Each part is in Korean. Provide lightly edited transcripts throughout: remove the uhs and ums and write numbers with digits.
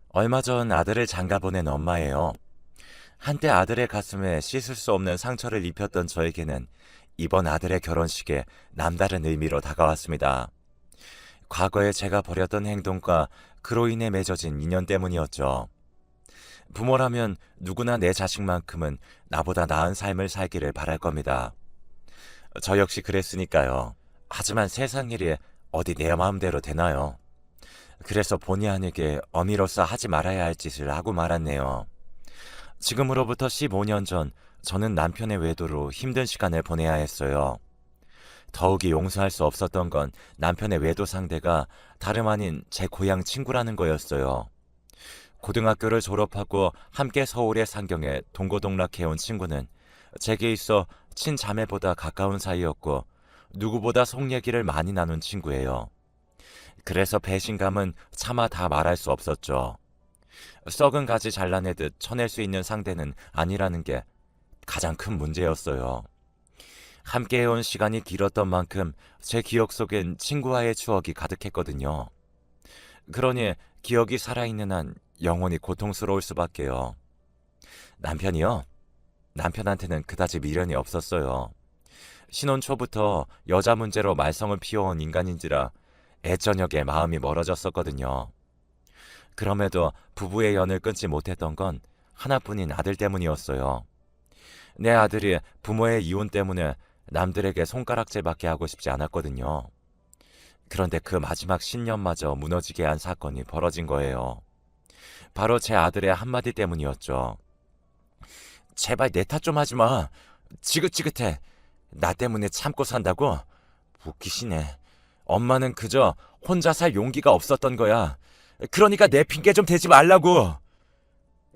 얼마 전 아들을 장가 보낸 엄마예요. 한때 아들의 가슴에 씻을 수 없는 상처를 입혔던 저에게는 이번 아들의 결혼식에 남다른 의미로 다가왔습니다. 과거에 제가 벌였던 행동과 그로 인해 맺어진 인연 때문이었죠. 부모라면 누구나 내 자식만큼은 나보다 나은 삶을 살기를 바랄 겁니다. 저 역시 그랬으니까요. 하지만 세상 일이 어디 내 마음대로 되나요? 그래서 본의 아니게 어미로서 하지 말아야 할 짓을 하고 말았네요. 지금으로부터 15년 전, 저는 남편의 외도로 힘든 시간을 보내야 했어요. 더욱이 용서할 수 없었던 건 남편의 외도 상대가 다름 아닌 제 고향 친구라는 거였어요. 고등학교를 졸업하고 함께 서울의 상경에 동고동락해온 친구는 제게 있어 친자매보다 가까운 사이였고 누구보다 속 얘기를 많이 나눈 친구예요. 그래서 배신감은 차마 다 말할 수 없었죠. 썩은 가지 잘라내듯 쳐낼 수 있는 상대는 아니라는 게 가장 큰 문제였어요. 함께해온 시간이 길었던 만큼 제 기억 속엔 친구와의 추억이 가득했거든요. 그러니 기억이 살아있는 한 영원히 고통스러울 수밖에요. 남편이요? 남편한테는 그다지 미련이 없었어요. 신혼 초부터 여자 문제로 말썽을 피워온 인간인지라 애저녁에 마음이 멀어졌었거든요. 그럼에도 부부의 연을 끊지 못했던 건 하나뿐인 아들 때문이었어요. 내 아들이 부모의 이혼 때문에 남들에게 손가락질밖에 하고 싶지 않았거든요. 그런데 그 마지막 신념마저 무너지게 한 사건이 벌어진 거예요. 바로 제 아들의 한마디 때문이었죠. 제발 내 탓 좀 하지 마. 지긋지긋해. 나 때문에 참고 산다고? 웃기시네. 엄마는 그저 혼자 살 용기가 없었던 거야. 그러니까 내 핑계 좀 대지 말라고.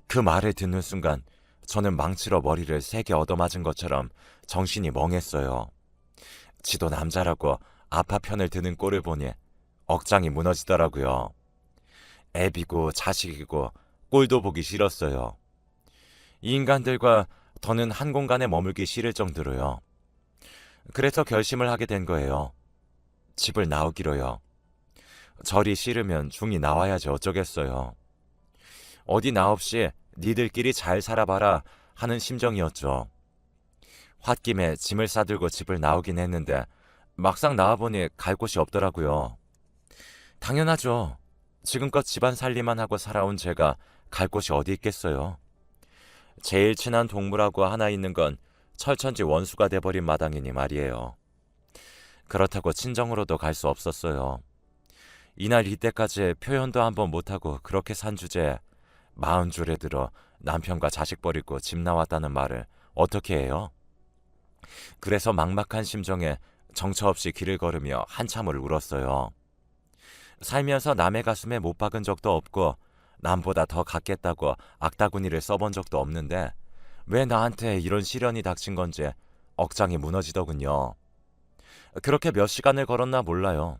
그 말을 듣는 순간 저는 망치로 머리를 세게 얻어맞은 것처럼 정신이 멍했어요. 지도 남자라고 아파 편을 드는 꼴을 보니 억장이 무너지더라고요. 애비고 자식이고 꼴도 보기 싫었어요. 이 인간들과 더는 한 공간에 머물기 싫을 정도로요. 그래서 결심을 하게 된 거예요. 집을 나오기로요. 절이 싫으면 중이 나와야지 어쩌겠어요. 어디 나 없이 니들끼리 잘 살아봐라 하는 심정이었죠. 홧김에 짐을 싸들고 집을 나오긴 했는데 막상 나와보니 갈 곳이 없더라고요. 당연하죠. 지금껏 집안 살림만 하고 살아온 제가 갈 곳이 어디 있겠어요. 제일 친한 동물하고 하나 있는 건 철천지 원수가 돼버린 마당이니 말이에요. 그렇다고 친정으로도 갈 수 없었어요. 이날 이때까지 표현도 한번 못하고 그렇게 산 주제에 40줄에 들어 남편과 자식 버리고 집 나왔다는 말을 어떻게 해요? 그래서 막막한 심정에 정처 없이 길을 걸으며 한참을 울었어요. 살면서 남의 가슴에 못 박은 적도 없고 남보다 더 갖겠다고 악다구니를 써본 적도 없는데 왜 나한테 이런 시련이 닥친 건지 억장이 무너지더군요. 그렇게 몇 시간을 걸었나 몰라요.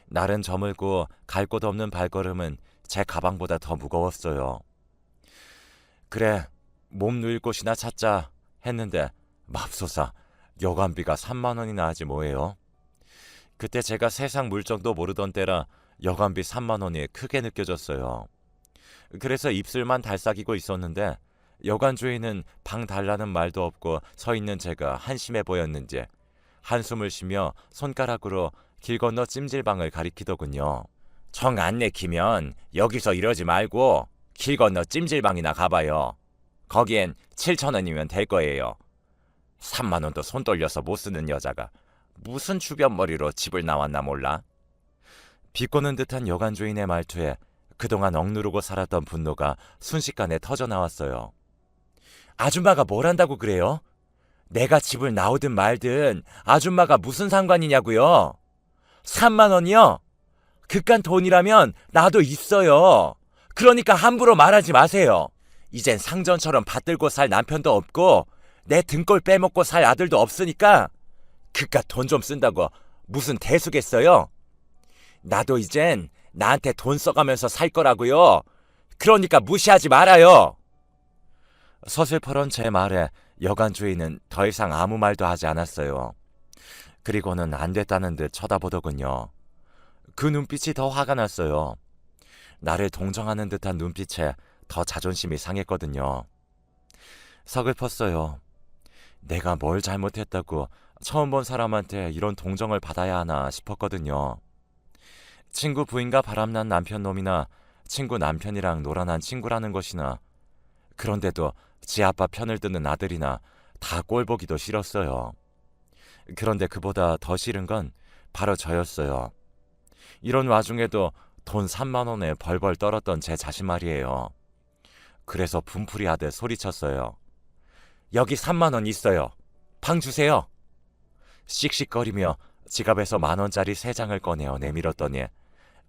날은 저물고 갈 곳 없는 발걸음은 제 가방보다 더 무거웠어요. 그래, 몸 누일 곳이나 찾자 했는데 맙소사 여관비가 3만 원이나 하지 뭐예요. 그때 제가 세상 물정도 모르던 때라 여관비 3만 원이 크게 느껴졌어요. 그래서 입술만 달싹이고 있었는데 여관 주인은 방 달라는 말도 없고 서 있는 제가 한심해 보였는지 한숨을 쉬며 손가락으로 길 건너 찜질방을 가리키더군요. 정 안 내키면 여기서 이러지 말고 길 건너 찜질방이나 가봐요. 거기엔 7천 원이면 될 거예요. 3만 원도 손 떨려서 못 쓰는 여자가 무슨 주변머리로 집을 나왔나 몰라. 비꼬는 듯한 여관 주인의 말투에 그동안 억누르고 살았던 분노가 순식간에 터져나왔어요. 아줌마가 뭘 한다고 그래요? 내가 집을 나오든 말든 아줌마가 무슨 상관이냐고요? 3만 원이요? 그깟 돈이라면 나도 있어요. 그러니까 함부로 말하지 마세요. 이젠 상전처럼 받들고 살 남편도 없고 내 등골 빼먹고 살 아들도 없으니까 그깟 돈 좀 쓴다고 무슨 대수겠어요? 나도 이젠 나한테 돈 써가면서 살 거라고요. 그러니까 무시하지 말아요. 서슬퍼런 제 말에 여관 주인은 더 이상 아무 말도 하지 않았어요. 그리고는 안 됐다는 듯 쳐다보더군요. 그 눈빛이 더 화가 났어요. 나를 동정하는 듯한 눈빛에 더 자존심이 상했거든요. 서글펐어요. 내가 뭘 잘못했다고 처음 본 사람한테 이런 동정을 받아야 하나 싶었거든요. 친구 부인과 바람난 남편 놈이나 친구 남편이랑 놀아난 친구라는 것이나, 그런데도 지 아빠 편을 드는 아들이나 다 꼴보기도 싫었어요. 그런데 그보다 더 싫은 건 바로 저였어요. 이런 와중에도 돈 3만 원에 벌벌 떨었던 제 자신 말이에요. 그래서 분풀이 하듯 소리쳤어요. 여기 3만 원 있어요. 방 주세요. 씩씩거리며 지갑에서 10,000원짜리 3장을 꺼내어 내밀었더니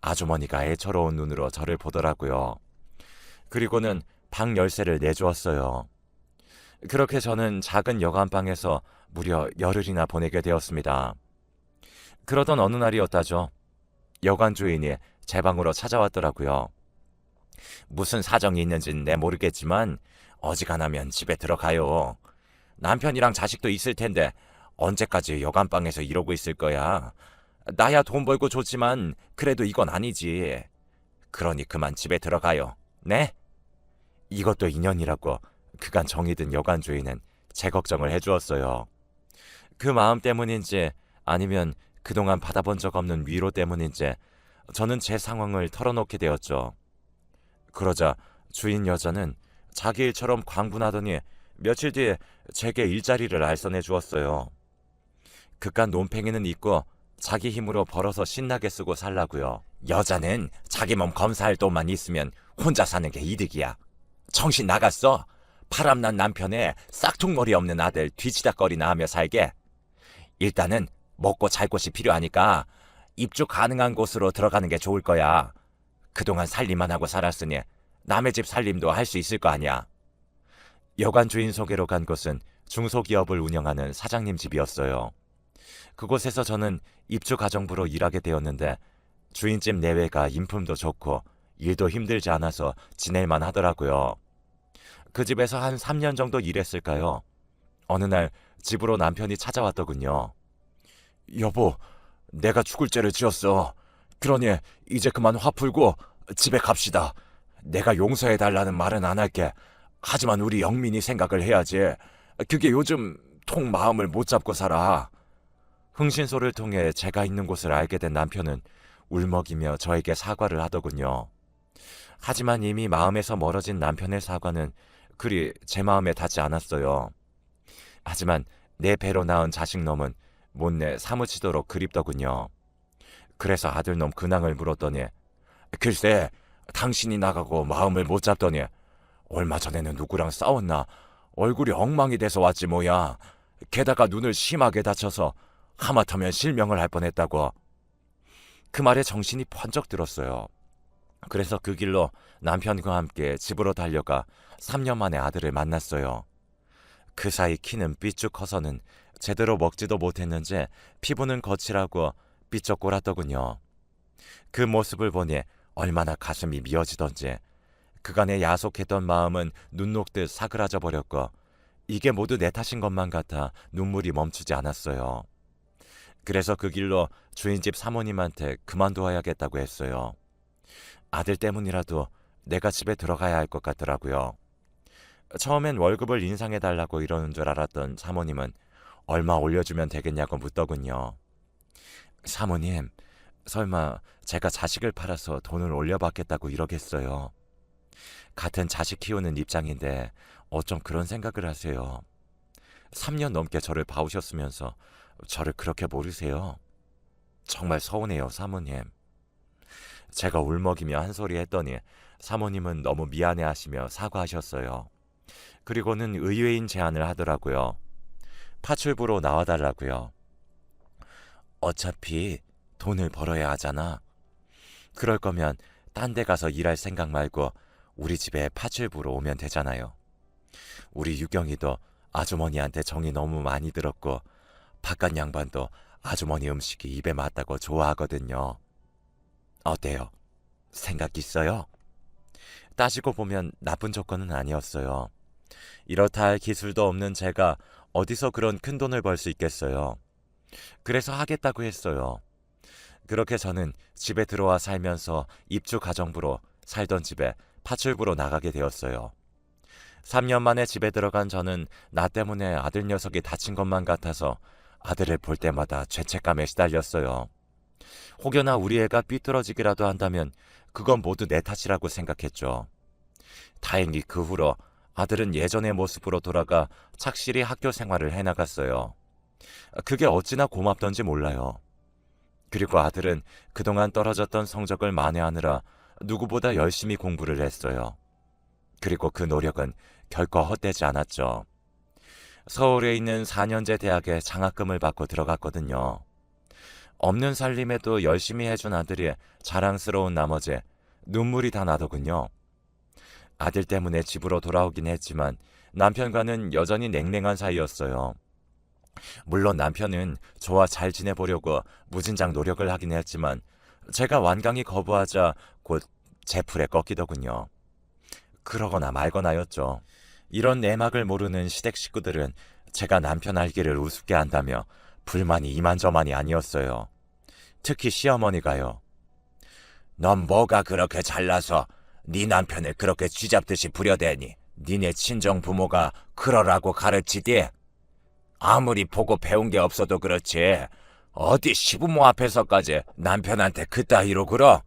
아주머니가 애처로운 눈으로 저를 보더라고요. 그리고는 방 열쇠를 내주었어요. 그렇게 저는 작은 여관방에서 무려 열흘이나 보내게 되었습니다. 그러던 어느 날이었다죠. 여관 주인이 제 방으로 찾아왔더라고요. 무슨 사정이 있는지는 내 모르겠지만 어지간하면 집에 들어가요. 남편이랑 자식도 있을 텐데 언제까지 여관방에서 이러고 있을 거야. 나야 돈 벌고 좋지만 그래도 이건 아니지. 그러니 그만 집에 들어가요. 네? 이것도 인연이라고 그간 정이 든 여관 주인은 제 걱정을 해주었어요. 그 마음 때문인지 아니면 그동안 받아본 적 없는 위로 때문인지 저는 제 상황을 털어놓게 되었죠. 그러자 주인 여자는 자기 일처럼 광분하더니 며칠 뒤에 제게 일자리를 알선해 주었어요. 그깟 논팽이는 있고 자기 힘으로 벌어서 신나게 쓰고 살라고요. 여자는 자기 몸 검사할 돈만 있으면 혼자 사는 게 이득이야. 정신 나갔어? 바람난 남편에 싹퉁머리 없는 아들 뒤치다거리나 하며 살게. 일단은 먹고 잘 곳이 필요하니까 입주 가능한 곳으로 들어가는 게 좋을 거야. 그동안 살림만 하고 살았으니 남의 집 살림도 할 수 있을 거 아니야. 여관 주인 소개로 간 곳은 중소기업을 운영하는 사장님 집이었어요. 그곳에서 저는 입주 가정부로 일하게 되었는데 주인집 내외가 인품도 좋고 일도 힘들지 않아서 지낼만 하더라고요. 그 집에서 한 3년 정도 일했을까요? 어느 날 집으로 남편이 찾아왔더군요. 여보, 내가 죽을 죄를 지었어. 그러니 이제 그만 화 풀고 집에 갑시다. 내가 용서해달라는 말은 안 할게. 하지만 우리 영민이 생각을 해야지. 그게 요즘 통 마음을 못 잡고 살아. 흥신소를 통해 제가 있는 곳을 알게 된 남편은 울먹이며 저에게 사과를 하더군요. 하지만 이미 마음에서 멀어진 남편의 사과는 그리 제 마음에 닿지 않았어요. 하지만 내 배로 낳은 자식놈은 못내 사무치도록 그립더군요. 그래서 아들놈 근황을 물었더니 글쎄 당신이 나가고 마음을 못 잡더니 얼마 전에는 누구랑 싸웠나 얼굴이 엉망이 돼서 왔지 뭐야. 게다가 눈을 심하게 다쳐서 하마터면 실명을 할 뻔했다고. 그 말에 정신이 번쩍 들었어요. 그래서 그 길로 남편과 함께 집으로 달려가 3년 만에 아들을 만났어요. 그 사이 키는 삐쭉 커서는 제대로 먹지도 못했는지 피부는 거칠하고 삐쩍꼬랐더군요. 그 모습을 보니 얼마나 가슴이 미어지던지 그간의 야속했던 마음은 눈 녹듯 사그라져 버렸고 이게 모두 내 탓인 것만 같아 눈물이 멈추지 않았어요. 그래서 그 길로 주인집 사모님한테 그만두어야겠다고 했어요. 아들 때문이라도 내가 집에 들어가야 할 것 같더라고요. 처음엔 월급을 인상해달라고 이러는 줄 알았던 사모님은 얼마 올려주면 되겠냐고 묻더군요. 사모님, 설마 제가 자식을 팔아서 돈을 올려받겠다고 이러겠어요? 같은 자식 키우는 입장인데 어쩜 그런 생각을 하세요? 3년 넘게 저를 봐오셨으면서 저를 그렇게 모르세요? 정말 서운해요, 사모님. 제가 울먹이며 한 소리 했더니 사모님은 너무 미안해하시며 사과하셨어요. 그리고는 의외인 제안을 하더라고요. 파출부로 나와달라고요. 어차피 돈을 벌어야 하잖아. 그럴 거면 딴 데 가서 일할 생각 말고 우리 집에 파출부로 오면 되잖아요. 우리 유경이도 아주머니한테 정이 너무 많이 들었고 바깥 양반도 아주머니 음식이 입에 맞다고 좋아하거든요. 어때요? 생각 있어요? 따지고 보면 나쁜 조건은 아니었어요. 이렇다 할 기술도 없는 제가 어디서 그런 큰 돈을 벌 수 있겠어요. 그래서 하겠다고 했어요. 그렇게 저는 집에 들어와 살면서 입주 가정부로 살던 집에 파출부로 나가게 되었어요. 3년 만에 집에 들어간 저는 나 때문에 아들 녀석이 다친 것만 같아서 아들을 볼 때마다 죄책감에 시달렸어요. 혹여나 우리 애가 삐뚤어지기라도 한다면 그건 모두 내 탓이라고 생각했죠. 다행히 그 후로 아들은 예전의 모습으로 돌아가 착실히 학교 생활을 해나갔어요. 그게 어찌나 고맙던지 몰라요. 그리고 아들은 그동안 떨어졌던 성적을 만회하느라 누구보다 열심히 공부를 했어요. 그리고 그 노력은 결코 헛되지 않았죠. 서울에 있는 4년제 대학에 장학금을 받고 들어갔거든요. 없는 살림에도 열심히 해준 아들이 자랑스러운 나머지 눈물이 다 나더군요. 아들 때문에 집으로 돌아오긴 했지만 남편과는 여전히 냉랭한 사이였어요. 물론 남편은 저와 잘 지내보려고 무진장 노력을 하긴 했지만 제가 완강히 거부하자 곧 제 풀에 꺾이더군요. 그러거나 말거나였죠. 이런 내막을 모르는 시댁 식구들은 제가 남편 알기를 우습게 한다며 불만이 이만저만이 아니었어요. 특히 시어머니가요. 넌 뭐가 그렇게 잘나서 네 남편을 그렇게 쥐잡듯이 부려대니 니네 친정 부모가 그러라고 가르치디? 아무리 보고 배운 게 없어도 그렇지 어디 시부모 앞에서까지 남편한테 그따위로 굴어?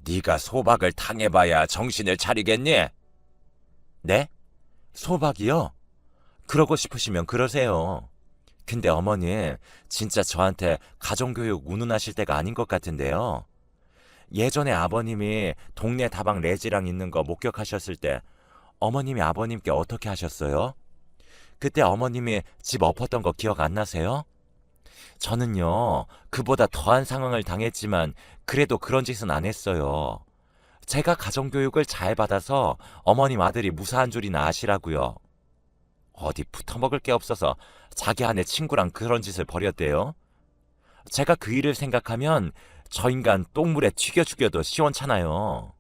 네가 소박을 당해봐야 정신을 차리겠니? 네? 소박이요? 그러고 싶으시면 그러세요. 근데 어머니 진짜 저한테 가정교육 운운하실 때가 아닌 것 같은데요. 예전에 아버님이 동네 다방 레지랑 있는 거 목격하셨을 때 어머님이 아버님께 어떻게 하셨어요? 그때 어머님이 집 엎었던 거 기억 안 나세요? 저는요, 그보다 더한 상황을 당했지만 그래도 그런 짓은 안 했어요. 제가 가정교육을 잘 받아서 어머님 아들이 무사한 줄이나 아시라고요. 어디 붙어먹을 게 없어서 자기 아내 친구랑 그런 짓을 벌였대요. 제가 그 일을 생각하면 저 인간 똥물에 튀겨 죽여도 시원찮아요.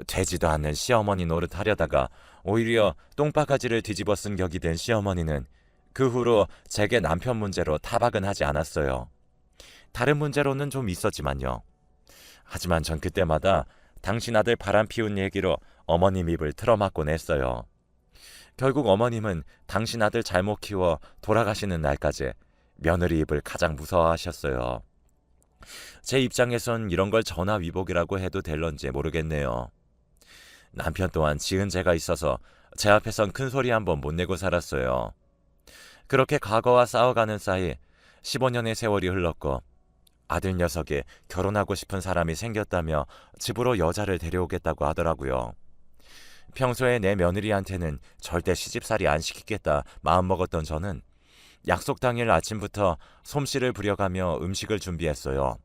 되지도 않는 시어머니 노릇하려다가 오히려 똥바가지를 뒤집어 쓴 격이 된 시어머니는 그 후로 제게 남편 문제로 타박은 하지 않았어요. 다른 문제로는 좀 있었지만요. 하지만 전 그때마다 당신 아들 바람 피운 얘기로 어머님 입을 틀어막곤 했어요. 결국 어머님은 당신 아들 잘못 키워 돌아가시는 날까지 며느리 입을 가장 무서워하셨어요. 제 입장에선 이런 걸 전화위복이라고 해도 될런지 모르겠네요. 남편 또한 지은 죄가 있어서 제 앞에선 큰 소리 한번 못 내고 살았어요. 그렇게 과거와 싸워가는 사이 15년의 세월이 흘렀고 아들 녀석이 결혼하고 싶은 사람이 생겼다며 집으로 여자를 데려오겠다고 하더라고요. 평소에 내 며느리한테는 절대 시집살이 안 시키겠다 마음먹었던 저는 약속 당일 아침부터 솜씨를 부려가며 음식을 준비했어요.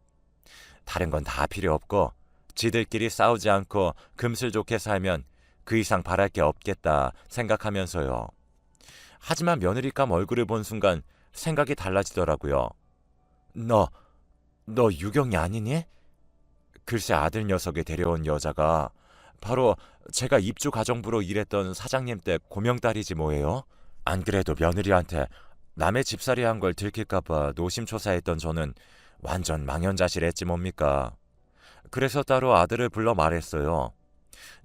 다른 건 다 필요 없고 지들끼리 싸우지 않고 금슬 좋게 살면 그 이상 바랄 게 없겠다 생각하면서요. 하지만 며느리감 얼굴을 본 순간 생각이 달라지더라고요. 너 유경이 아니니? 글쎄 아들 녀석이 데려온 여자가 바로 제가 입주 가정부로 일했던 사장님 때 고명딸이지 뭐예요? 안 그래도 며느리한테 남의 집살이 한 걸 들킬까봐 노심초사했던 저는 완전 망연자실했지 뭡니까. 그래서 따로 아들을 불러 말했어요.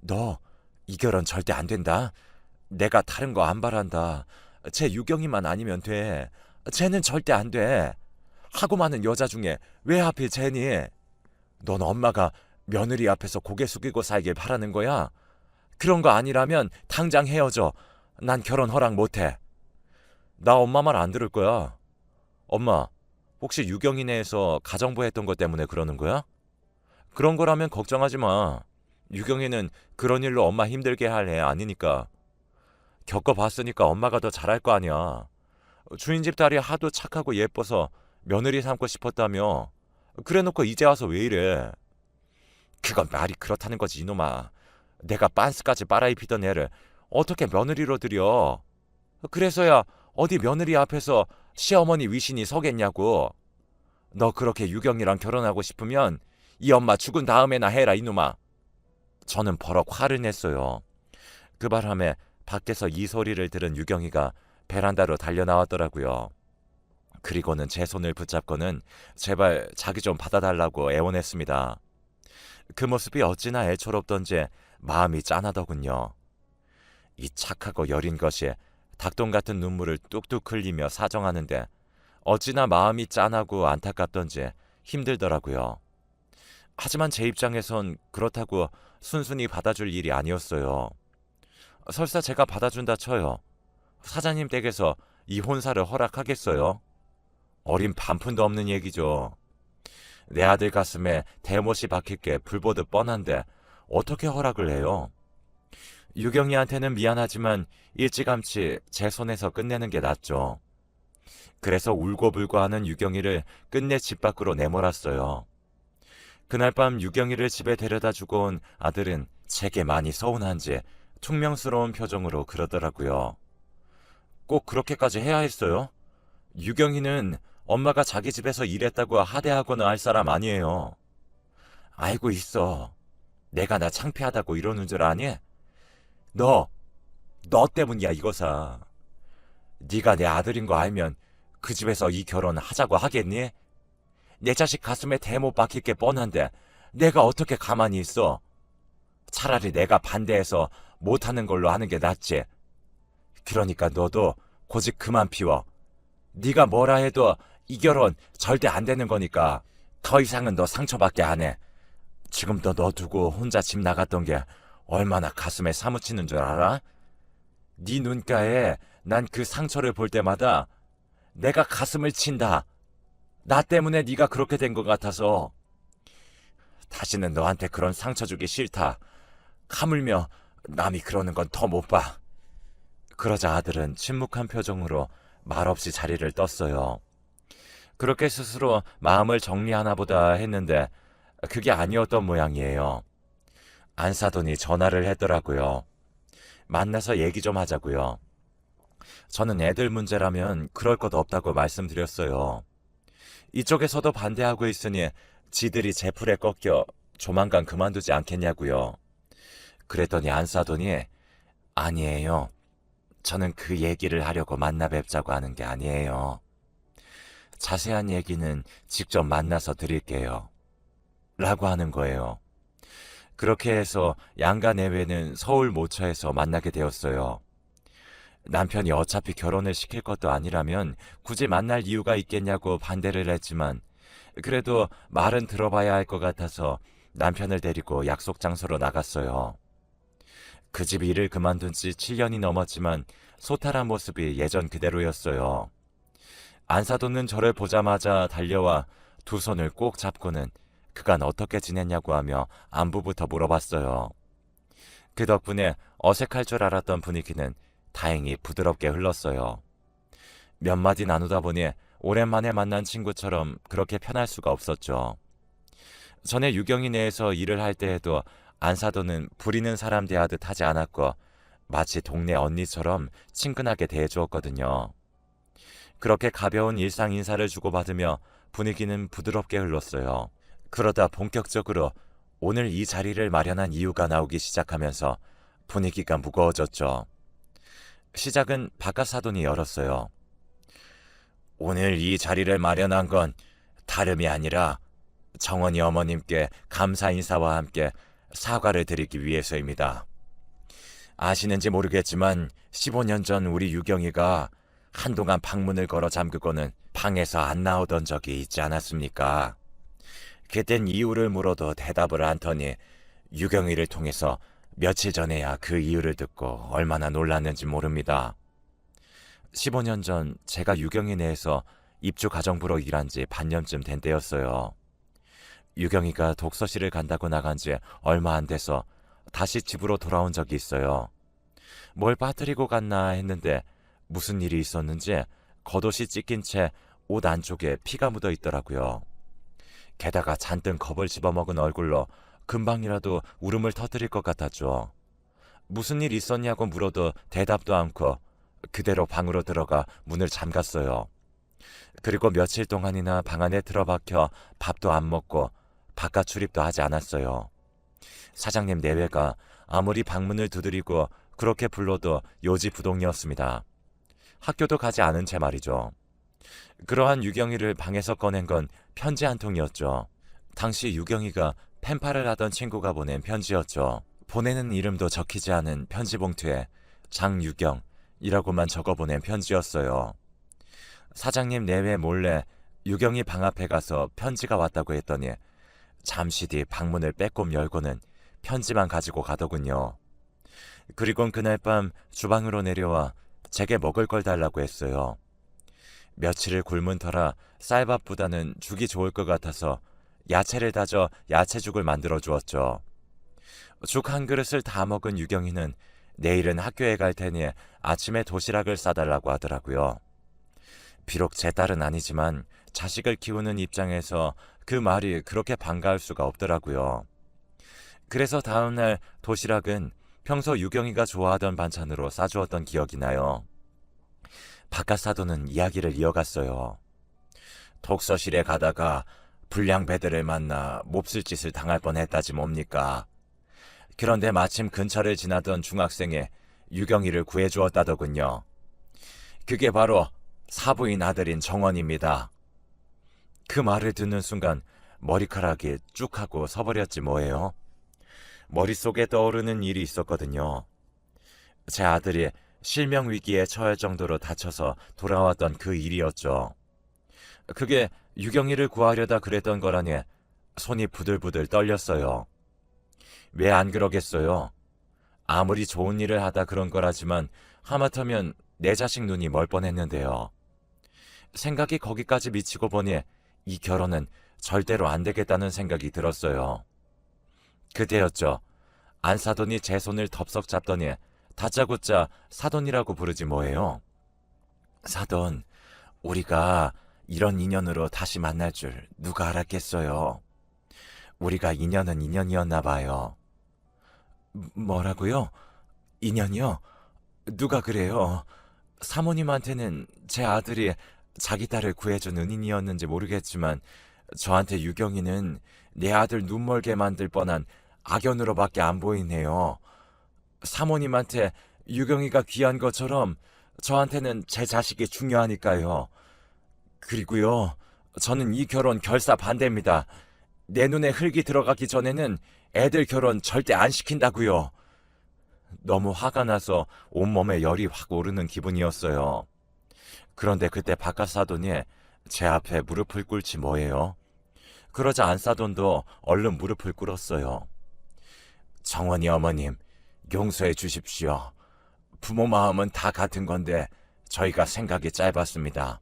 너 이 결혼 절대 안 된다. 내가 다른 거 안 바란다. 쟤 유경이만 아니면 돼. 쟤는 절대 안 돼. 하고 많은 여자 중에 왜 하필 쟤니? 넌 엄마가 며느리 앞에서 고개 숙이고 살길 바라는 거야? 그런 거 아니라면 당장 헤어져. 난 결혼 허락 못해. 나 엄마 말 안 들을 거야. 엄마, 혹시 유경이네에서 가정부 했던 것 때문에 그러는 거야? 그런 거라면 걱정하지 마. 유경이는 그런 일로 엄마 힘들게 할 애 아니니까. 겪어봤으니까 엄마가 더 잘할 거 아니야. 주인집 딸이 하도 착하고 예뻐서 며느리 삼고 싶었다며. 그래놓고 이제 와서 왜 이래. 그건 말이 그렇다는 거지 이놈아. 내가 빤스까지 빨아입히던 애를 어떻게 며느리로 들여. 그래서야 어디 며느리 앞에서 시어머니 위신이 서겠냐고. 너 그렇게 유경이랑 결혼하고 싶으면 이 엄마 죽은 다음에나 해라 이놈아. 저는 버럭 화를 냈어요. 그 바람에 밖에서 이 소리를 들은 유경이가 베란다로 달려나왔더라고요. 그리고는 제 손을 붙잡고는 제발 자기 좀 받아달라고 애원했습니다. 그 모습이 어찌나 애처롭던지 마음이 짠하더군요. 이 착하고 여린 것이 닭똥 같은 눈물을 뚝뚝 흘리며 사정하는데 어찌나 마음이 짠하고 안타깝던지 힘들더라고요. 하지만 제 입장에선 그렇다고 순순히 받아줄 일이 아니었어요. 설사 제가 받아준다 쳐요. 사장님 댁에서 이 혼사를 허락하겠어요? 어린 반푼도 없는 얘기죠. 내 아들 가슴에 대못이 박힐 게 불보듯 뻔한데 어떻게 허락을 해요? 유경이한테는 미안하지만 일찌감치 제 손에서 끝내는 게 낫죠. 그래서 울고불고 하는 유경이를 끝내 집 밖으로 내몰았어요. 그날 밤 유경이를 집에 데려다 주고 온 아들은 제게 많이 서운한지 퉁명스러운 표정으로 그러더라고요. 꼭 그렇게까지 해야 했어요? 유경이는 엄마가 자기 집에서 일했다고 하대하거나 할 사람 아니에요. 알고 있어. 내가 나 창피하다고 이러는 줄 아니? 너 때문이야 이거사. 네가 내 아들인 거 알면 그 집에서 이 결혼 하자고 하겠니? 내 자식 가슴에 대못 박힐 게 뻔한데 내가 어떻게 가만히 있어? 차라리 내가 반대해서 못하는 걸로 하는 게 낫지. 그러니까 너도 고집 그만 피워. 네가 뭐라 해도 이 결혼 절대 안 되는 거니까 더 이상은 너 상처받게 안 해. 지금도 너 두고 혼자 집 나갔던 게 얼마나 가슴에 사무치는 줄 알아? 네 눈가에 난 그 상처를 볼 때마다 내가 가슴을 친다. 나 때문에 네가 그렇게 된 것 같아서. 다시는 너한테 그런 상처 주기 싫다. 하물며 남이 그러는 건 더 못 봐. 그러자 아들은 침묵한 표정으로 말없이 자리를 떴어요. 그렇게 스스로 마음을 정리하나 보다 했는데 그게 아니었던 모양이에요. 안사돈이 전화를 했더라고요. 만나서 얘기 좀 하자고요. 저는 애들 문제라면 그럴 것 없다고 말씀드렸어요. 이쪽에서도 반대하고 있으니 지들이 제 풀에 꺾여 조만간 그만두지 않겠냐고요. 그랬더니 안사돈이 아니에요. 저는 그 얘기를 하려고 만나 뵙자고 하는 게 아니에요. 자세한 얘기는 직접 만나서 드릴게요. 라고 하는 거예요. 그렇게 해서 양가 내외는 서울 모처에서 만나게 되었어요. 남편이 어차피 결혼을 시킬 것도 아니라면 굳이 만날 이유가 있겠냐고 반대를 했지만 그래도 말은 들어봐야 할 것 같아서 남편을 데리고 약속 장소로 나갔어요. 그 집 일을 그만둔 지 7년이 넘었지만 소탈한 모습이 예전 그대로였어요. 안사돈은 저를 보자마자 달려와 두 손을 꼭 잡고는 그간 어떻게 지냈냐고 하며 안부부터 물어봤어요. 그 덕분에 어색할 줄 알았던 분위기는 다행히 부드럽게 흘렀어요. 몇 마디 나누다 보니 오랜만에 만난 친구처럼 그렇게 편할 수가 없었죠. 전에 유경이 내에서 일을 할 때에도 안사돈은 부리는 사람 대하듯 하지 않았고 마치 동네 언니처럼 친근하게 대해주었거든요. 그렇게 가벼운 일상 인사를 주고받으며 분위기는 부드럽게 흘렀어요. 그러다 본격적으로 오늘 이 자리를 마련한 이유가 나오기 시작하면서 분위기가 무거워졌죠. 시작은 바깥사돈이 열었어요. 오늘 이 자리를 마련한 건 다름이 아니라 정원이 어머님께 감사 인사와 함께 사과를 드리기 위해서입니다. 아시는지 모르겠지만 15년 전 우리 유경이가 한동안 방문을 걸어 잠그고는 방에서 안 나오던 적이 있지 않았습니까? 그땐 이유를 물어도 대답을 않더니 유경이를 통해서 며칠 전에야 그 이유를 듣고 얼마나 놀랐는지 모릅니다. 15년 전 제가 유경이 내에서 입주 가정부로 일한 지 반년쯤 된 때였어요. 유경이가 독서실을 간다고 나간 지 얼마 안 돼서 다시 집으로 돌아온 적이 있어요. 뭘 빠뜨리고 갔나 했는데 무슨 일이 있었는지 겉옷이 찢긴 채 옷 안쪽에 피가 묻어 있더라고요. 게다가 잔뜩 겁을 집어먹은 얼굴로 금방이라도 울음을 터뜨릴 것 같았죠. 무슨 일 있었냐고 물어도 대답도 않고 그대로 방으로 들어가 문을 잠갔어요. 그리고 며칠 동안이나 방 안에 들어박혀 밥도 안 먹고 바깥 출입도 하지 않았어요. 사장님 내외가 아무리 방문을 두드리고 그렇게 불러도 요지부동이었습니다. 학교도 가지 않은 채 말이죠. 그러한 유경이를 방에서 꺼낸 건 편지 한 통이었죠. 당시 유경이가 펜팔을 하던 친구가 보낸 편지였죠. 보내는 이름도 적히지 않은 편지 봉투에 장유경이라고만 적어보낸 편지였어요. 사장님 내외 몰래 유경이 방 앞에 가서 편지가 왔다고 했더니 잠시 뒤 방문을 빼꼼 열고는 편지만 가지고 가더군요. 그리곤 그날 밤 주방으로 내려와 제게 먹을 걸 달라고 했어요. 며칠을 굶은 터라 쌀밥보다는 죽이 좋을 것 같아서 야채를 다져 야채죽을 만들어 주었죠. 죽 한 그릇을 다 먹은 유경이는 내일은 학교에 갈 테니 아침에 도시락을 싸달라고 하더라고요. 비록 제 딸은 아니지만 자식을 키우는 입장에서 그 말이 그렇게 반가울 수가 없더라고요. 그래서 다음날 도시락은 평소 유경이가 좋아하던 반찬으로 싸주었던 기억이 나요. 바깥 사돈은 이야기를 이어갔어요. 독서실에 가다가 불량 배들을 만나 몹쓸 짓을 당할 뻔했다지 뭡니까. 그런데 마침 근처를 지나던 중학생의 유경이를 구해주었다더군요. 그게 바로 사부인 아들인 정원입니다. 그 말을 듣는 순간 머리카락이 쭉 하고 서버렸지 뭐예요. 머릿속에 떠오르는 일이 있었거든요. 제 아들이 실명 위기에 처할 정도로 다쳐서 돌아왔던 그 일이었죠. 그게 유경이를 구하려다 그랬던 거라니 손이 부들부들 떨렸어요. 왜 안 그러겠어요? 아무리 좋은 일을 하다 그런 거라지만 하마터면 내 자식 눈이 멀 뻔했는데요. 생각이 거기까지 미치고 보니 이 결혼은 절대로 안 되겠다는 생각이 들었어요. 그때였죠. 안사돈이 제 손을 덥석 잡더니 다짜고짜 사돈이라고 부르지 뭐예요. 사돈, 우리가 이런 인연으로 다시 만날 줄 누가 알았겠어요. 우리가 인연은 인연이었나 봐요. 뭐라고요? 인연이요? 누가 그래요? 사모님한테는 제 아들이 자기 딸을 구해준 은인이었는지 모르겠지만 저한테 유경이는 내 아들 눈멀게 만들 뻔한 악연으로밖에 안 보이네요. 사모님한테 유경이가 귀한 것처럼 저한테는 제 자식이 중요하니까요. 그리고요, 저는 이 결혼 결사 반대입니다. 내 눈에 흙이 들어가기 전에는 애들 결혼 절대 안 시킨다고요. 너무 화가 나서 온몸에 열이 확 오르는 기분이었어요. 그런데 그때 바깥 사돈이 제 앞에 무릎을 꿇지 뭐예요. 그러자 안사돈도 얼른 무릎을 꿇었어요. 정원이 어머님, 용서해 주십시오. 부모 마음은 다 같은 건데 저희가 생각이 짧았습니다.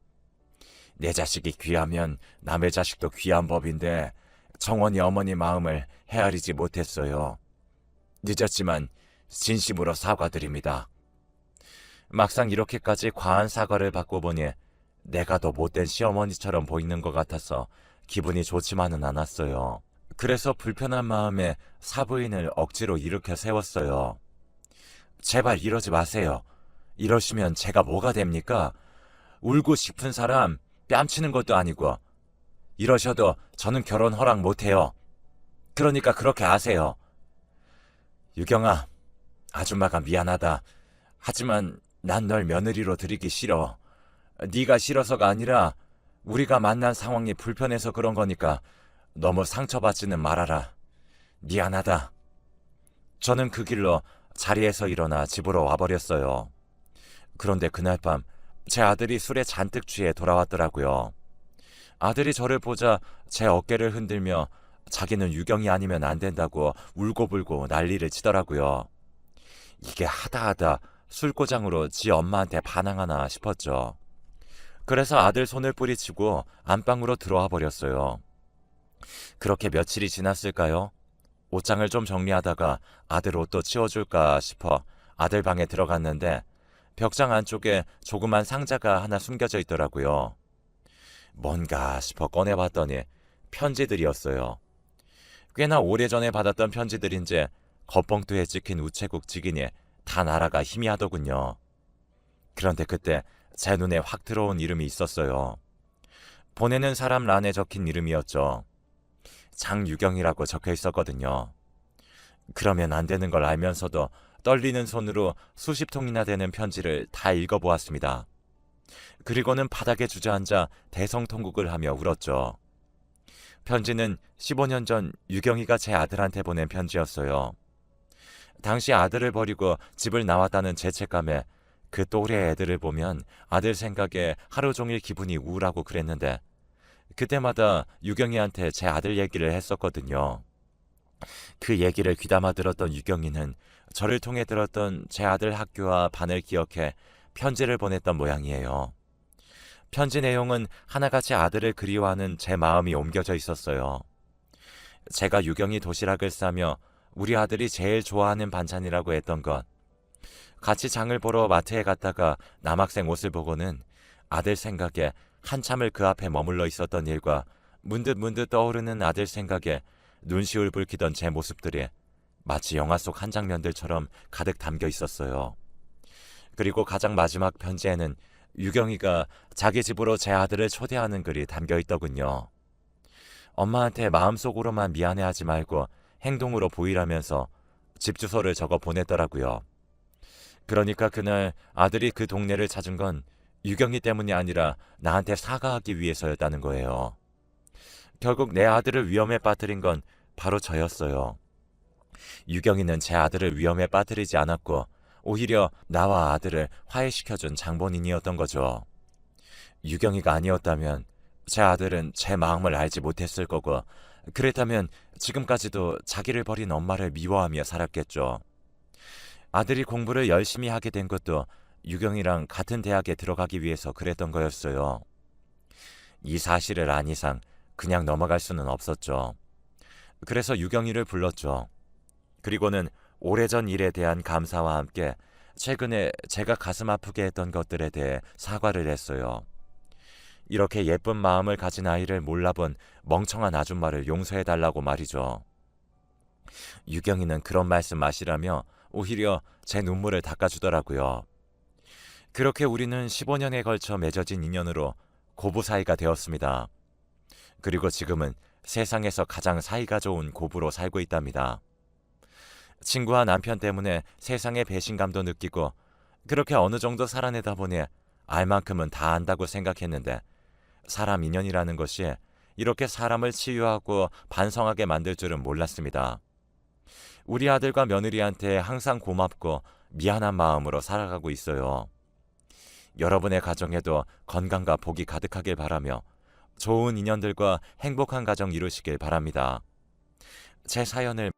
내 자식이 귀하면 남의 자식도 귀한 법인데 정원이 어머니 마음을 헤아리지 못했어요. 늦었지만 진심으로 사과드립니다. 막상 이렇게까지 과한 사과를 받고 보니 내가 더 못된 시어머니처럼 보이는 것 같아서 기분이 좋지만은 않았어요. 그래서 불편한 마음에 사부인을 억지로 일으켜 세웠어요. 제발 이러지 마세요. 이러시면 제가 뭐가 됩니까? 울고 싶은 사람 뺨치는 것도 아니고 이러셔도 저는 결혼 허락 못해요. 그러니까 그렇게 아세요. 유경아, 아줌마가 미안하다. 하지만 난 널 며느리로 들이기 싫어. 네가 싫어서가 아니라 우리가 만난 상황이 불편해서 그런 거니까 너무 상처받지는 말아라. 미안하다. 저는 그 길로 자리에서 일어나 집으로 와버렸어요. 그런데 그날 밤 제 아들이 술에 잔뜩 취해 돌아왔더라고요. 아들이 저를 보자 제 어깨를 흔들며 자기는 유경이 아니면 안 된다고 울고불고 난리를 치더라고요. 이게 하다하다 술고장으로 지 엄마한테 반항하나 싶었죠. 그래서 아들 손을 뿌리치고 안방으로 들어와 버렸어요. 그렇게 며칠이 지났을까요? 옷장을 좀 정리하다가 아들 옷도 치워줄까 싶어 아들 방에 들어갔는데 벽장 안쪽에 조그만 상자가 하나 숨겨져 있더라고요. 뭔가 싶어 꺼내봤더니 편지들이었어요. 꽤나 오래전에 받았던 편지들인지 겉봉투에 찍힌 우체국 직인이 다 날아가 희미하더군요. 그런데 그때 제 눈에 확 들어온 이름이 있었어요. 보내는 사람 란에 적힌 이름이었죠. 장유경이라고 적혀 있었거든요. 그러면 안 되는 걸 알면서도 떨리는 손으로 수십 통이나 되는 편지를 다 읽어보았습니다. 그리고는 바닥에 주저앉아 대성통곡을 하며 울었죠. 편지는 15년 전 유경이가 제 아들한테 보낸 편지였어요. 당시 아들을 버리고 집을 나왔다는 죄책감에 그 또래 애들을 보면 아들 생각에 하루 종일 기분이 우울하고 그랬는데 그때마다 유경이한테 제 아들 얘기를 했었거든요. 그 얘기를 귀담아 들었던 유경이는 저를 통해 들었던 제 아들 학교와 반을 기억해 편지를 보냈던 모양이에요. 편지 내용은 하나같이 아들을 그리워하는 제 마음이 옮겨져 있었어요. 제가 유경이 도시락을 싸며 우리 아들이 제일 좋아하는 반찬이라고 했던 것, 같이 장을 보러 마트에 갔다가 남학생 옷을 보고는 아들 생각에 한참을 그 앞에 머물러 있었던 일과 문득 떠오르는 아들 생각에 눈시울 붉히던 제 모습들이 마치 영화 속 한 장면들처럼 가득 담겨 있었어요. 그리고 가장 마지막 편지에는 유경이가 자기 집으로 제 아들을 초대하는 글이 담겨 있더군요. 엄마한테 마음속으로만 미안해하지 말고 행동으로 보이라면서 집 주소를 적어 보냈더라고요. 그러니까 그날 아들이 그 동네를 찾은 건 유경이 때문이 아니라 나한테 사과하기 위해서였다는 거예요. 결국 내 아들을 위험에 빠뜨린 건 바로 저였어요. 유경이는 제 아들을 위험에 빠뜨리지 않았고 오히려 나와 아들을 화해시켜준 장본인이었던 거죠. 유경이가 아니었다면 제 아들은 제 마음을 알지 못했을 거고 그랬다면 지금까지도 자기를 버린 엄마를 미워하며 살았겠죠. 아들이 공부를 열심히 하게 된 것도 유경이랑 같은 대학에 들어가기 위해서 그랬던 거였어요. 이 사실을 안 이상 그냥 넘어갈 수는 없었죠. 그래서 유경이를 불렀죠. 그리고는 오래전 일에 대한 감사와 함께 최근에 제가 가슴 아프게 했던 것들에 대해 사과를 했어요. 이렇게 예쁜 마음을 가진 아이를 몰라본 멍청한 아줌마를 용서해달라고 말이죠. 유경이는 그런 말씀 마시라며 오히려 제 눈물을 닦아주더라고요. 그렇게 우리는 15년에 걸쳐 맺어진 인연으로 고부 사이가 되었습니다. 그리고 지금은 세상에서 가장 사이가 좋은 고부로 살고 있답니다. 친구와 남편 때문에 세상의 배신감도 느끼고 그렇게 어느 정도 살아내다 보니 알 만큼은 다 안다고 생각했는데 사람 인연이라는 것이 이렇게 사람을 치유하고 반성하게 만들 줄은 몰랐습니다. 우리 아들과 며느리한테 항상 고맙고 미안한 마음으로 살아가고 있어요. 여러분의 가정에도 건강과 복이 가득하길 바라며 좋은 인연들과 행복한 가정 이루시길 바랍니다. 제 사연을